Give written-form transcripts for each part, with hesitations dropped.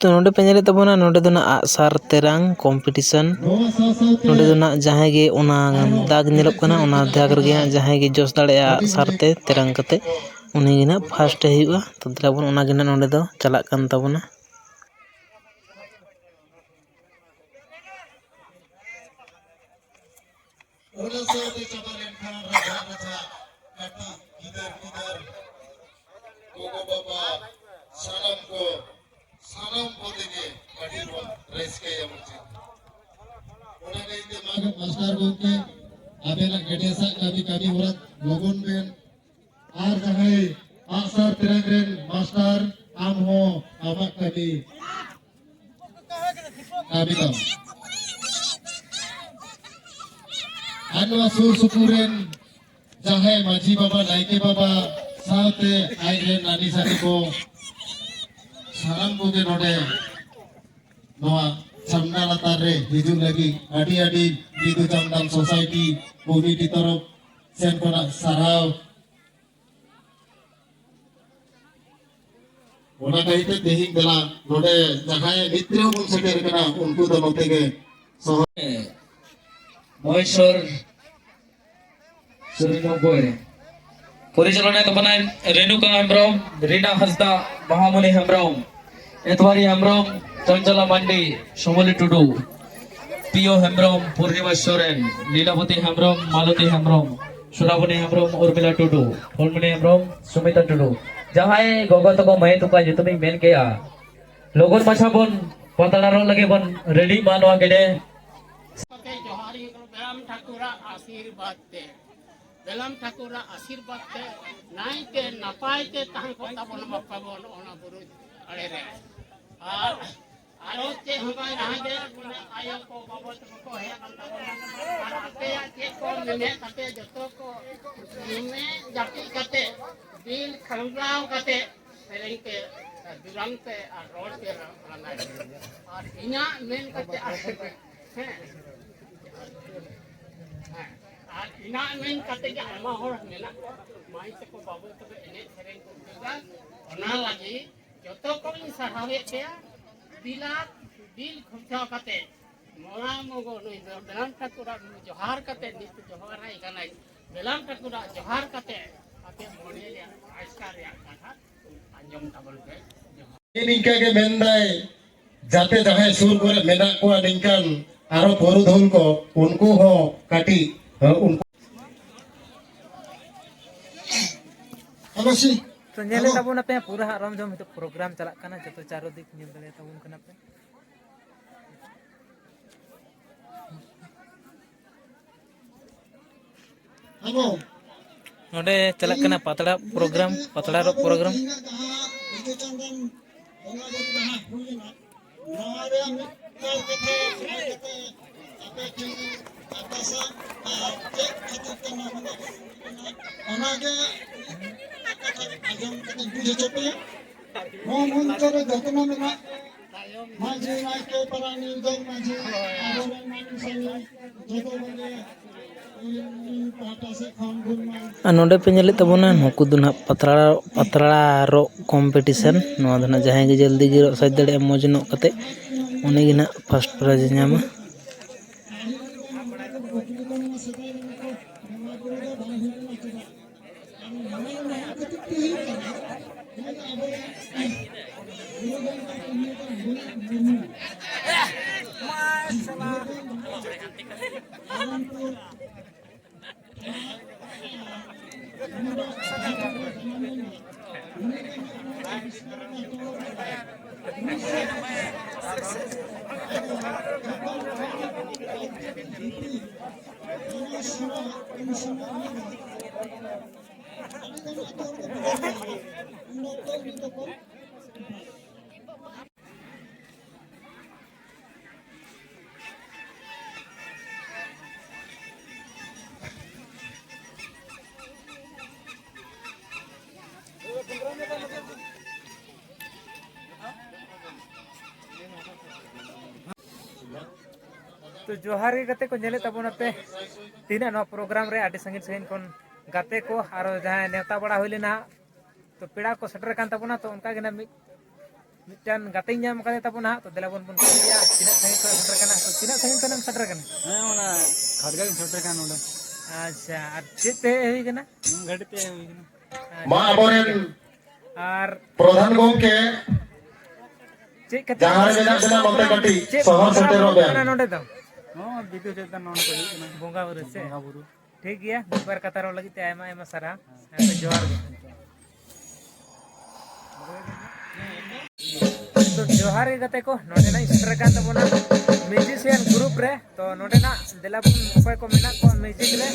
तो नोडे पे नेले तबोना नोडे दो ना आसार तेरंग कंपटीशन नोडे दो ना जहां गे ओना दाग नेलप कना ओना दाग रगे जहां गे जोस दाड़े आसार ते तेरंग कते उनी गे ना फर्स्ट हुआ तो द्राबन ओना गे ना नोडे दो चला कान तबोना Salam ko dege kadi bon reske ya mucin. Ona ke ite maga master gongke abela gedesa kami urat logon ben ar jahai asar terangren master amho amak kami kam. Anwa sur supuren jahai maji baba naike baba saute airen nani sani ko salam koge node noa samna latare hiju lagi adi bidu jamdam society community torof sen kona sarau ona kaite tehing bela node jahaye mitra bol seter kana unku do notege Maheshwar Surinagar পরিচালনায় তপনায় রেণুকা হেমব্রম রিনা হাসদা মহামণি হেমব্রম এতবারি হেমব্রম চঞ্চলা মান্ডি সমলি টুডু পিও হেমব্রম পূর্ণিমা সোরেন লীলাবতী হেমব্রম মালতী হেমব্রম সুরাবনী হেমব্রম উর্মিলা টুডু ফুলমণি হেমব্রম সুমিতা টুডু যাহাই গগত को मैं तुका जितमी main केया लोगन माछा बन पतलारो लगे बन रेडी मानवा गेडे बेलम ठाकुरा आशीर्वाद ते बेलम ठाकुरा आशीर्वाद ते नाइते नपाय ते तहन को ताबन बापाबन ओना बुरु अड़े रे आरो ते हमाय राजे आयो को बाबत को हे और आते के को मिने कते जतो को मिने जाति कते दिल खंगाव कते सेरें के दुरान पे और रोड पे रंगा और इना मेन कते हैं और इना मेन कते के आमा होर मेना माई से को बाबू तो एने सेरें को दुगा ओना लागी जतो को इन सहावे के दिला दिल खुचा कते मोरा मगो नई बेलाम ठाकुरा जोहार कते नित जोहार है कनाई बेलाम ठाकुरा जोहार कते आते मोने रे आइसकार रे कथा अंजम तबल पे निंका के मेंदाय जाते जहां सुर करे मेना को निंकान आरो परुधुल को उनको हो काटी उनको अवश्य तो नेले ताबोना पे पूरा आराम जम तो प्रोग्राम चला कना जतो चारो दिक नेल दले ताबोन कना पे हेलो नोडे चला कना पतड़ा प्रोग्राम पतड़ा रो प्रोग्राम माझी नायके परानी जग माझी आदरण मानुसनी जगोबने पाटा से खान गुरमा नोडे पे नेले ताबोना नुकु दु ना पतड़ा रो कंपटीशन नोआ दो ना जहां गे जल्दी गे सज दड़े मौज नो कते उनी गे ना फर्स्ट प्राइज ᱧᱟᱢᱟ तो जोहार के गते को नेले ताबोना पे तीना नो प्रोग्राम रे आडी संगीन संगीन कोन गाते को आरो जहां नेता बड़ा होइलेना तो पेड़ा को सेटर कान ताबोना तो उनका गे ना मिटन गाते ᱧᱟᱢ कादे ताबोना तो देलाबोन बन करिया तीना संगीन को सेटर काना तो तीना संगीन कनम सेटर काना हां ओना खड़गा सेटर कान ओडा अच्छा और चेते होई गना गाड़ी पे होई गना मा आबोरेन और प्रधान गोमके चेक कते जहां मेना देना मते कटी शहर सेटेरो बे ना नोडे दो हां बिदु चेतन नोन को होई गना बोंगा बुरु से हां बुरु ठीक गया बार कथा रो लगी ते आयमा आयमा सारा तो जोहार तो जोहार के गते को नोडे ना स्टर कान तबोना म्यूजिशियन ग्रुप रे तो नोडे ना देलाबुन उपाय को मेना को म्यूजिक रे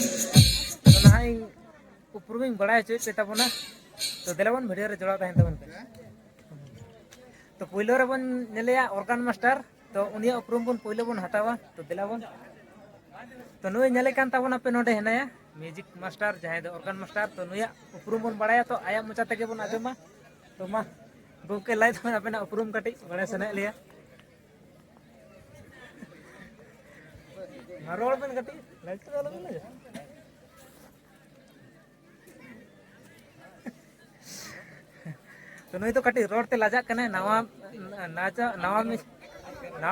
तो नाई उपरूमिंग बड़ा है चेत तबोना तो देलाबुन वीडियो रे जोड़ा तहन तबन तो पहिलो रे बन नेलेया ऑर्गन मास्टर तो उनिया उपरूम बन पहिलो बन हटावा तो देलाबुन तो नुई नेले कान तबोना पे नोडे हेनाया म्यूजिक मास्टर जहां दो ऑर्गन मास्टर तो नुया उपरूम बन बड़ाया तो आया मोचा तके बन आजमा तो मा गोके लाई तो अपना उपरूम कटी बड़े सने लिया मारोड़ में कटी लाइट वाला बोला जा तो नहीं तो कटी रोड ते लाजा कने नवा नाचा नवा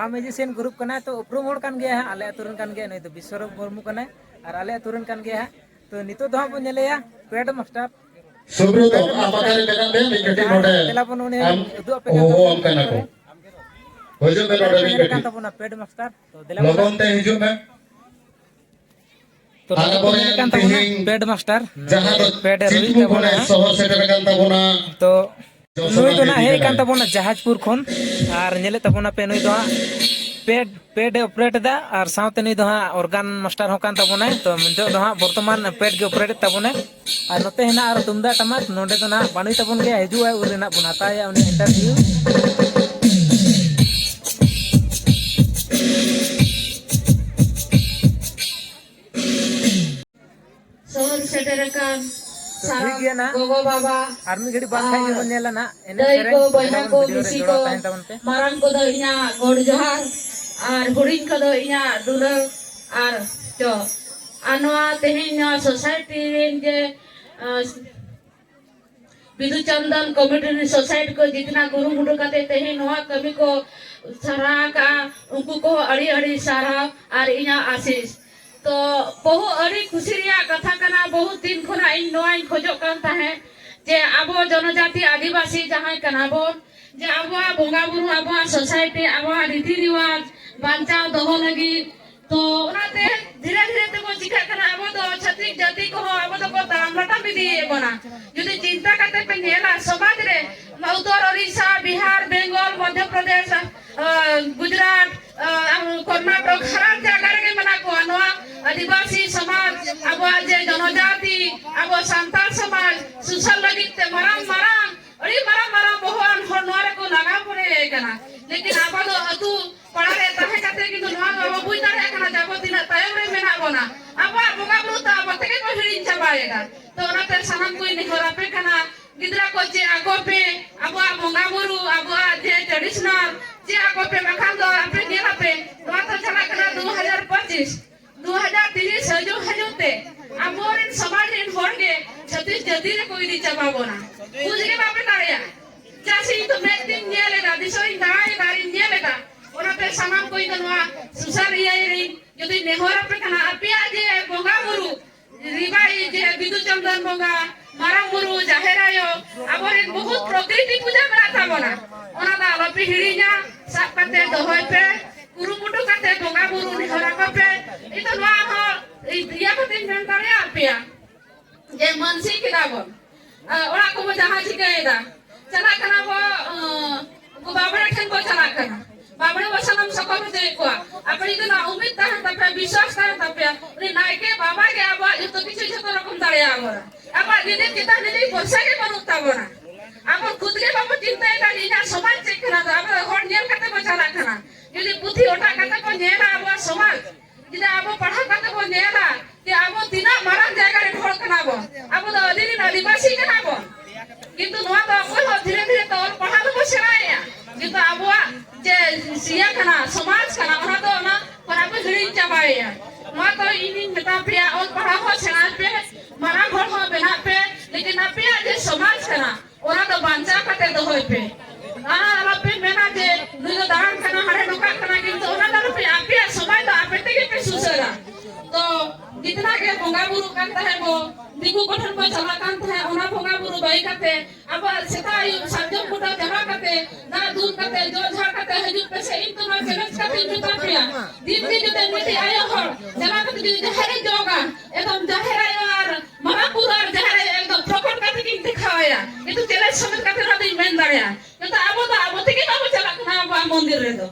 म्यूजिशियन ग्रुप कना तो उपरूम होड़ कान गया है आले अतुरन कान गया नहीं तो विश्वरूप मुर्मू कना और आले अतुरन कान गया है तो नितो दो बन नेलेया पेड मास्टर सुब्रत आपकारे मेना दे निकटी नोडे तेलापन उनी उदु अपे ओ हम कना को होजो में नोडे निकटी कान तबोना पेड मास्टर तो देला लगन ते हिजु में तो कान तबोना पेड मास्टर जहां पेड रुई चितमु तबोना कोने शहर सेटेर कान तबोना तो नुई तो ना हे कान तबोना जहाजपुर खन और नेले तबोना पे नुई दो पेड ऑपरेट दा और साउथ नी दो हाँ ऑर्गन मास्टर हो कान तबोना तो नितो दो हाँ वर्तमान पेड के ऑपरेट तबोना और नोते हिना और तुमदा टमाक नोडे दो ना बानी तबोन के हिजू है उरे ना बुनाताया उनी इंटरव्यू सोर सेटरकान ठीक है ना गोगो बाबा और मी घड़ी बात खाई जब नेला ना दई को बहना को मिसी को मारन को दो इना गोड़ जोहार और हुडिन को दो इना दुला और जो अनवा तेहिना सोसाइटी रेन जे बिदु चंदन कमिटी सोसाइटी को जितना गुरु मुडु काते तेहि नवा कमी को सरा का उनको को अड़ी अड़ी सारा और इना आशीष तो बहु अड़ी खुशी रिया कथा कना बहुत दिन खुना इन नोइन खोजो कान ताहे जे आबो जनजाति आदिवासी जहां कना बोन जे आबो बोंगा बुरु आबो सोसाइटी आबो रीति रिवाज बांचाव दोहो लगी तो ओनाते धीरे धीरे ते बो चिका कना आबो तो छत्रिक जाति को आबो तो को दाम लटा भी दिए बना यदि चिंता करते पे नेला समाज रे उत्तर ओडिशा बिहार बेंगल मध्य प्रदेश गुजरात कर्नाटक हर जगह रे मना को अनवा आदिवासी समाज अब जे जनजाति अब सांताल समाज सुसल लगित मराम मराम अरे मराम मराम बहुआन हनवारे को लगा पड़े कना लेकिन अब तो अतु पड़ा रे तहे जाते कि नवा अब बुई दारे कना जाबो दिन तायम रे मेना बना अब बोगा ब्रुता अब तके को हिड़ी छबाएगा तो ओनाते सनम कोई नहीं होरा पे कना गिदरा को जे आगो पे अब बोगा बुरु अब जे ट्रेडिशनल जे आगो पे मखान दो अपने नेला पे तो चला कना 2025 2030 हजू हजूते अबोरिन समाज इन होंगे छत्तीस जल्दी रे कोई दी चबाबोना कुछ के बापे तारिया चासी तो मैं दिन नेलेगा दिसो इन दाई दारी नेलेगा ओनाते सनम कोई दनवा सुसारिया रे यदि नेहोरा पे कना अपिया जे बोगा बुरु रिबाई जे बिदु चंदन बोगा मारा बुरु जाहेरायो अबोरिन बहुत प्रकृति पूजा कराता बोना ओना दा लपि हिड़ीना सब करते दोहोय पे कुरुमुटु करते बोगा बुरु नेहोरा पे itu nuah dia keting mentor ya pia je mansi kita bon orang ko jahan sike ida chala kana bo ko babara khen bo chala kana babara wasanam sakam de ko apni to na umid ta ta বিশ্বাস ta ta pia ni naike baba ke aba itu kichu joto rokom dare agora aba dine kita nili borsa ke banutta bona amar khud ke baba चिंता eta ina samaj che kana aba hor niel kate bo chala kana jodi puthi ota kate ko nela aba samaj जिदा आबो पढ़ा करते बो नेला ते आबो तिना मारन जायगा रे ढोल कनाबो आबो तो अदिनी आदिवासी कनाबो किंतु नोआ तो आबो धीरे धीरे तो पढ़ा तो सेराया किंतु आबो जे सिया कना समाज कना ओना तो ना पराबो हिड़ी चाबाया नोआ तो इनी मेता पिया और पढ़ा हो सेना पे मारा घर हो बना पे लेकिन अपिया जे समाज कना ओना तो बांचा कते दो होय पे आना आला पे मेना जे नुयो दान कना हरे नोका कना किंतु ओना तो पे अपिया समाज तो आपे के सुसरा तो जितना के बोगा बुरु करता है वो दिगु गठन को चला कांत है ओना बोगा बुरु बाई करते अब सेता संजम पुटा जमा करते ना दूर करते जो झाड़ करते हजू पे से इन तुम्हारे चलत करते जुटा पिया दिन दिन जो मिटी आयो हो जमा करते जो जहरे जोगा एकदम जहरा यार महापुर और जहरे एकदम प्रकट करते कि दिखाया ये तो चले समझ करते ना दिन में दाया तो अब तो अब ठीक है अब चला ना मंदिर रे दो